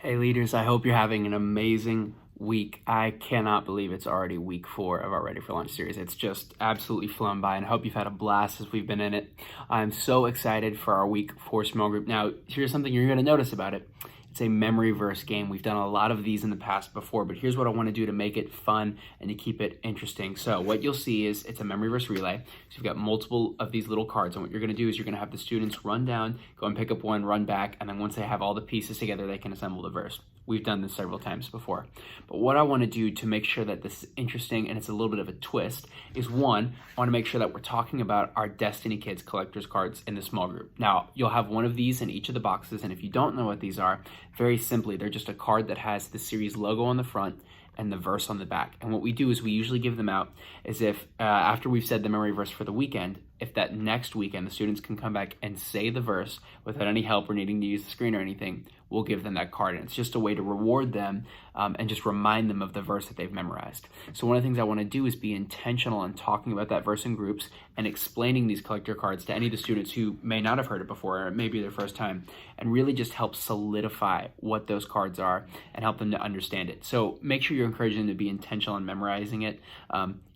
Hey leaders, I hope you're having an amazing week. I cannot believe it's already week 4 of our Ready for Lunch series. It's just absolutely flown by, and I hope you've had a blast as we've been in it. I'm so excited for our week 4 small group. Now, here's something you're going to notice about it. It's a memory verse game. We've done a lot of these in the past before, but here's what I want to do to make it fun and to keep it interesting. So what you'll see is it's a memory verse relay. So you've got multiple of these little cards, and what you're going to do is you're going to have the students run down, go and pick up one, run back, and then once they have all the pieces together, they can assemble the verse. We've done this several times before. But what I want to do to make sure that this is interesting and it's a little bit of a twist is, one, I want to make sure that we're talking about our Destiny Kids collector's cards in the small group. Now, you'll have one of these in each of the boxes, and if you don't know what these are, very simply, they're just a card that has the series logo on the front and the verse on the back. And what we do is we usually give them out as if after we've said the memory verse for the weekend, if that next weekend the students can come back and say the verse without any help or needing to use the screen or anything, we'll give them that card. And it's just a way to reward them and just remind them of the verse that they've memorized. So one of the things I want to do is be intentional on talking about that verse in groups and explaining these collector cards to any of the students who may not have heard it before, or it may be their first time, and really just help solidify what those cards are and help them to understand it. So make sure you're encouraging them to be intentional in memorizing it.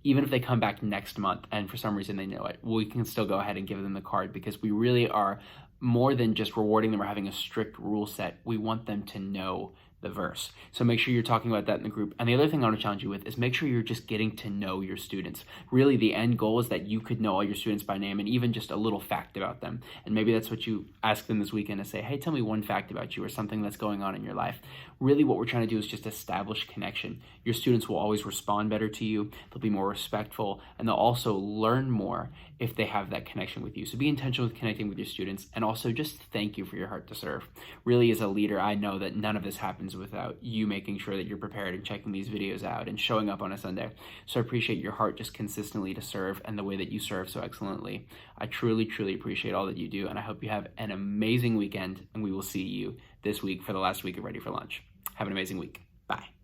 Even if they come back next month and for some reason they know it, we can still go ahead and give them the card, because we really are more than just rewarding them or having a strict rule set. We want them to know the verse. So make sure you're talking about that in the group. And the other thing I want to challenge you with is make sure you're just getting to know your students. Really, the end goal is that you could know all your students by name and even just a little fact about them. And maybe that's what you ask them this weekend, to say, hey, tell me one fact about you or something that's going on in your life. Really, what we're trying to do is just establish connection. Your students will always respond better to you. They'll be more respectful, and they'll also learn more if they have that connection with you. So be intentional with connecting with your students, and also just thank you for your heart to serve. Really, as a leader, I know that none of this happens without you making sure that you're prepared and checking these videos out and showing up on a Sunday. So I appreciate your heart just consistently to serve and the way that you serve so excellently. I truly, truly appreciate all that you do, and I hope you have an amazing weekend, and we will see you this week for the last week of Ready for Lunch. Have an amazing week. Bye.